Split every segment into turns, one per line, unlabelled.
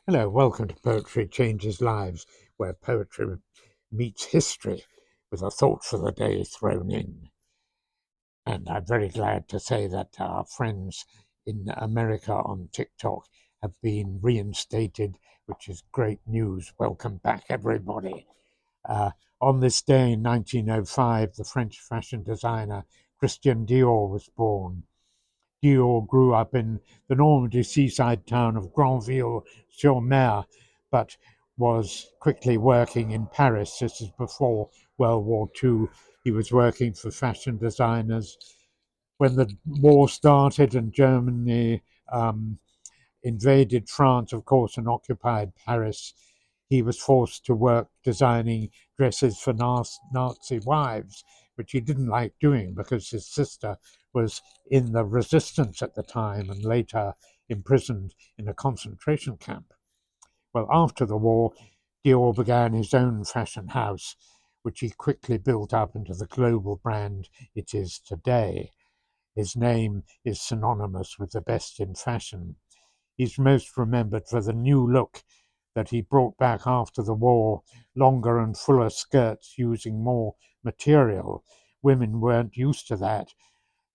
Hello, welcome to Poetry Changes Lives, where poetry meets history with a thought for the day thrown in. And I'm very glad to say that our friends in America on TikTok have been reinstated, which is great news. Welcome back, everybody. Uh, on this day in 1905, the French fashion designer Christian Dior was born. Dior grew up in the Normandy seaside town of Granville-sur-Mer, but was quickly working in Paris. This is before World War II. He was working for fashion designers. When the war started and Germany invaded France, of course, and occupied Paris, he was forced to work designing dresses for Nazi wives, which he didn't like doing because his sister was in the resistance at the time and later imprisoned in a concentration camp. Well, after the war, Dior began his own fashion house, which he quickly built up into the global brand it is today. His name is synonymous with the best in fashion. He's most remembered for the new look that he brought back after the war, longer and fuller skirts using more material. Women weren't used to that.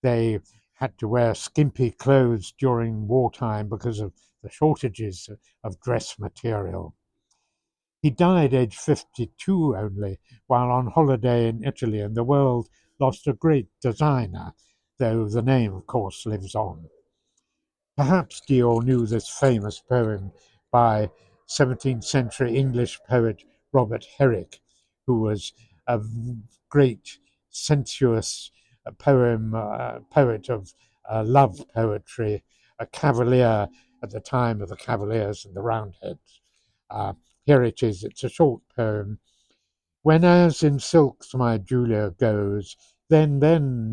They had to wear skimpy clothes during wartime because of the shortages of dress material. He died aged 52 only, while on holiday in Italy, and the world lost a great designer, though the name, of course, lives on. Perhaps Dior knew this famous poem by 17th century English poet Robert Herrick, who was a great sensuous poet of love poetry, a cavalier at the time of the Cavaliers and the Roundheads. Uh, Here it is. It's a short poem. When as in silks my Julia goes, then,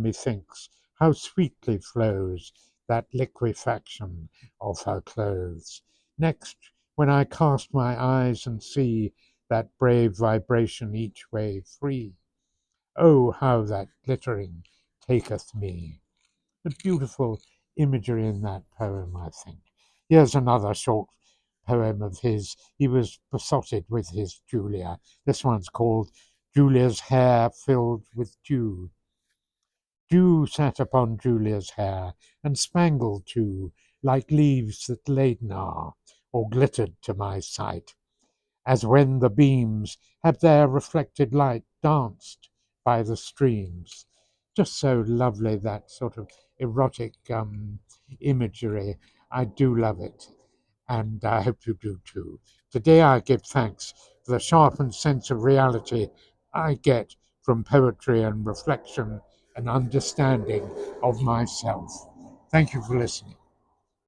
methinks, how sweetly flows that liquefaction of her clothes. Next, when I cast my eyes and see that brave vibration each way free, oh, how that glittering taketh me. The beautiful imagery in that poem, I think. Here's another short poem of his. He was besotted with his Julia. This one's called Julia's Hair Filled with Dew. Dew sat upon Julia's hair, and spangled too, like leaves that laden are, or glittered to my sight, as when the beams have their reflected light danced by the streams. Just so lovely, that sort of erotic imagery. I do love it, and I hope you do too. Today I give thanks for the sharpened sense of reality I get from poetry and reflection and understanding of myself. Thank you for listening.